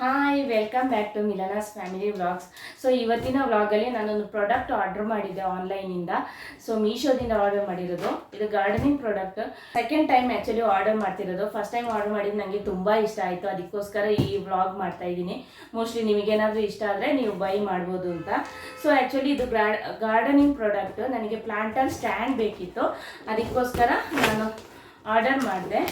Hi, welcome back to Milana's family vlogs. So ಇವತ್ತಿನ ವ್ಲಾಗಲ್ಲಿ ನಾನೊಂದು ಪ್ರಾಡಕ್ಟ್ ಆರ್ಡರ್ ಮಾಡಿದ್ದೆ ಆನ್ಲೈನಿಂದ. ಸೊ ಮೀಶೋದಿಂದ ಆರ್ಡರ್ ಮಾಡಿರೋದು. ಇದು gardening product. Second time actually order ಮಾಡ್ತಿರೋದು. ಫಸ್ಟ್ ಟೈಮ್ ಆರ್ಡರ್ ಮಾಡಿದ್ದು ನನಗೆ ತುಂಬ ಇಷ್ಟ ಆಯಿತು. ಅದಕ್ಕೋಸ್ಕರ ಈ ವ್ಲಾಗ್ ಮಾಡ್ತಾ ಇದ್ದೀನಿ. ಮೋಸ್ಟ್ಲಿ ನಿಮಗೇನಾದರೂ ಇಷ್ಟ ಆದರೆ ನೀವು ಬೈ ಮಾಡ್ಬೋದು ಅಂತ. ಸೊ ಆ್ಯಕ್ಚುಲಿ ಇದು ಗಾರ್ಡನಿಂಗ್ ಪ್ರಾಡಕ್ಟ್. ನನಗೆ ಪ್ಲಾಂಟರ್ ಸ್ಟ್ಯಾಂಡ್ ಬೇಕಿತ್ತು. ಅದಕ್ಕೋಸ್ಕರ ನಾನು ಆರ್ಡರ್ ಮಾಡಿದೆ.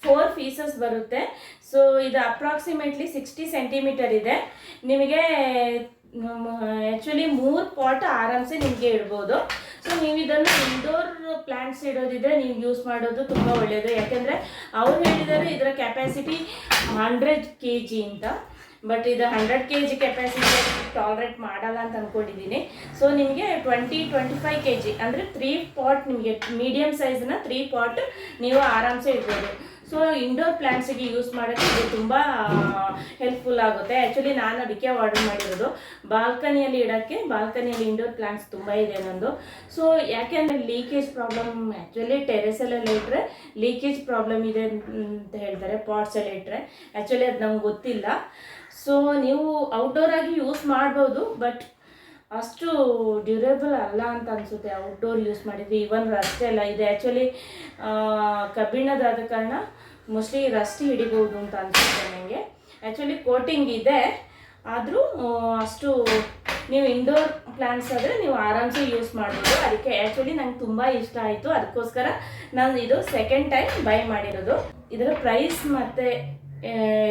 ಫೋರ್ ಪೀಸಸ್ ಬರುತ್ತೆ. ಸೊ ಇದು ಅಪ್ರಾಕ್ಸಿಮೇಟ್ಲಿ 60 ಸೆಂಟಿಮೀಟರ್ ಇದೆ. ನಿಮಗೆ ಆ್ಯಕ್ಚುಲಿ 3 ಪಾಟ್ ಆರಾಮ್ಸೆ ನಿಮಗೆ ಇಡ್ಬೋದು. ಸೊ ನೀವು ಇದನ್ನು ಇಂಡೋರ್ ಪ್ಲಾಂಟ್ಸ್ ಇಡೋದಿದ್ರೆ ನೀವು ಯೂಸ್ ಮಾಡೋದು ತುಂಬ ಒಳ್ಳೆಯದು. ಯಾಕೆಂದರೆ ಅವ್ರು ಹೇಳಿದ್ದಾರೆ ಇದರ ಕೆಪಾಸಿಟಿ 100 kg ಅಂತ. ಬಟ್ ಇದು 100 kg ಕೆಪಾಸಿಟಿ ಟಾಲರೇಟ್ ಮಾಡಲ್ಲ ಅಂತ ಅಂದ್ಕೊಂಡಿದ್ದೀನಿ. ಸೊ ನಿಮಗೆ 20-25 kg ಅಂದರೆ 3 ಪಾಟ್, ನಿಮಗೆ ಮೀಡಿಯಮ್ ಸೈಜ್ನ 3 ಪಾಟ್ ನೀವು ಆರಾಮ್ಸೆ ಇಡ್ಬೋದು. ಸೊ ಇಂಡೋರ್ ಪ್ಲಾಂಟ್ಸಿಗೆ ಯೂಸ್ ಮಾಡೋಕ್ಕೆ ಇದು ತುಂಬ ಹೆಲ್ಪ್ಫುಲ್ ಆಗುತ್ತೆ. ಆ್ಯಕ್ಚುಲಿ ನಾನು ಅದಕ್ಕೆ ಆರ್ಡರ್ ಮಾಡಿರೋದು. ಬಾಲ್ಕನಿಯಲ್ಲಿ ಇಡೋಕ್ಕೆ, ಬಾಲ್ಕನಿಯಲ್ಲಿ ಇಂಡೋರ್ ಪ್ಲಾಂಟ್ಸ್ ತುಂಬ ಇದೆ ನಂದು. ಸೊ ಯಾಕೆಂದರೆ ಲೀಕೇಜ್ ಪ್ರಾಬ್ಲಮ್, ಆ್ಯಕ್ಚುಲಿ ಟೆರೆಸಲ್ಲೆಲ್ಲ ಇಟ್ಟರೆ ಲೀಕೇಜ್ ಪ್ರಾಬ್ಲಮ್ ಇದೆ ಅಂತ ಹೇಳ್ತಾರೆ, ಪಾಟ್ಸಲ್ಲಿ ಇಟ್ಟರೆ. ಆ್ಯಕ್ಚುಲಿ ಅದು ನಮ್ಗೆ ಗೊತ್ತಿಲ್ಲ. ಸೊ ನೀವು ಔಟ್ಡೋರಾಗಿ ಯೂಸ್ ಮಾಡ್ಬೋದು, ಬಟ್ ಅಷ್ಟು ಡ್ಯೂರೇಬಲ್ ಅಲ್ಲ ಅಂತ ಅನಿಸುತ್ತೆ ಔಟ್ಡೋರ್ ಯೂಸ್ ಮಾಡಿದ್ವಿ. ಇವನ್ ರಸ್ಟ್ ಎಲ್ಲ ಇದೆ. ಆ್ಯಕ್ಚುಲಿ ಕಬ್ಬಿಣದಾದ ಕಾರಣ ಮೋಸ್ಟ್ಲಿ ರಸ್ಟ್ ಹಿಡಿಬೋದು ಅಂತ ಅನಿಸುತ್ತೆ ನನಗೆ. ಆ್ಯಕ್ಚುಲಿ ಕೋಟಿಂಗ್ ಇದೆ, ಆದರೂ ಅಷ್ಟು ನೀವು ಇಂಡೋರ್ ಪ್ಲಾಂಟ್ಸ್ ಆದರೆ ನೀವು ಆರಾಮ್ಸೆ ಯೂಸ್ ಮಾಡ್ಬೋದು. ಅದಕ್ಕೆ ಆ್ಯಕ್ಚುಲಿ ನಂಗೆ ತುಂಬ ಇಷ್ಟ ಆಯಿತು. ಅದಕ್ಕೋಸ್ಕರ ನಾನು ಇದು ಸೆಕೆಂಡ್ ಟೈಮ್ ಬೈ ಮಾಡಿರೋದು. ಇದರ ಪ್ರೈಸ್ ಮತ್ತು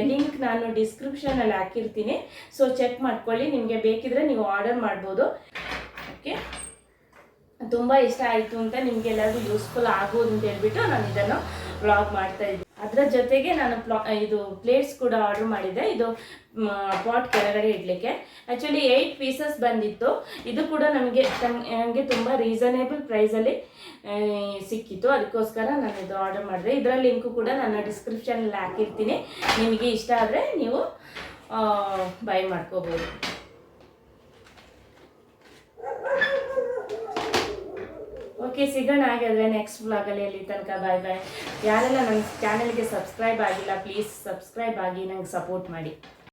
ಲಿಂಕ್ ನಾನು ಡಿಸ್ಕ್ರಿಪ್ಷನಲ್ಲಿ ಹಾಕಿರ್ತೀನಿ. ಸೊ ಚೆಕ್ ಮಾಡ್ಕೊಳ್ಳಿ. ನಿಮಗೆ ಬೇಕಿದ್ರೆ ನೀವು ಆರ್ಡರ್ ಮಾಡ್ಬೋದು. ಓಕೆ, ತುಂಬ ಇಷ್ಟ ಆಯಿತು ಅಂತ ನಿಮಗೆಲ್ಲರಿಗೂ ಯೂಸ್ಫುಲ್ ಆಗ್ಬೋದು ಅಂತ ಹೇಳ್ಬಿಟ್ಟು ನಾನು ಇದನ್ನು ವ್ಲಾಗ್ ಮಾಡ್ತಾಯಿದ್ದೆ. ಅದರ ಜೊತೆಗೆ ನಾನು ಇದು ಪ್ಲೇಟ್ಸ್ ಕೂಡ ಆರ್ಡರ್ ಮಾಡಿದ್ದೆ. ಇದು ಪಾಟ್ ಕೆಳಗಡೆ ಇಡಲಿಕ್ಕೆ. ಆ್ಯಕ್ಚುಲಿ 8 ಪೀಸಸ್ ಬಂದಿತ್ತು. ಇದು ಕೂಡ ನನಗೆ ತುಂಬ ರೀಸನೇಬಲ್ ಪ್ರೈಸಲ್ಲಿ ಸಿಕ್ಕಿತ್ತು. ಅದಕ್ಕೋಸ್ಕರ ನಾನು ಇದು ಆರ್ಡರ್ ಮಾಡಿದೆ. ಇದರ ಲಿಂಕು ಕೂಡ ನನ್ನ ಡಿಸ್ಕ್ರಿಪ್ಷನಲ್ಲಿ ಹಾಕಿರ್ತೀನಿ. ನಿಮಗೆ ಇಷ್ಟ ಆದರೆ ನೀವು ಬೈ ಮಾಡ್ಕೋಬೋದು. ಓಕೆ, ಸಿಗೋಣ ಹಾಗಾದರೆ ನೆಕ್ಸ್ಟ್ ವ್ಲಾಗಲ್ಲಿ. ಅಲ್ಲಿ ತನಕ ಬಾಯ್ ಬಾಯ್. ಯಾರೆಲ್ಲ ನನ್ನ ಚಾನಲ್ಗೆ ಸಬ್ಸ್ಕ್ರೈಬ್ ಆಗಿಲ್ಲ, ಪ್ಲೀಸ್ ಸಬ್ಸ್ಕ್ರೈಬ್ ಆಗಿ ನಂಗೆ ಸಪೋರ್ಟ್ ಮಾಡಿ.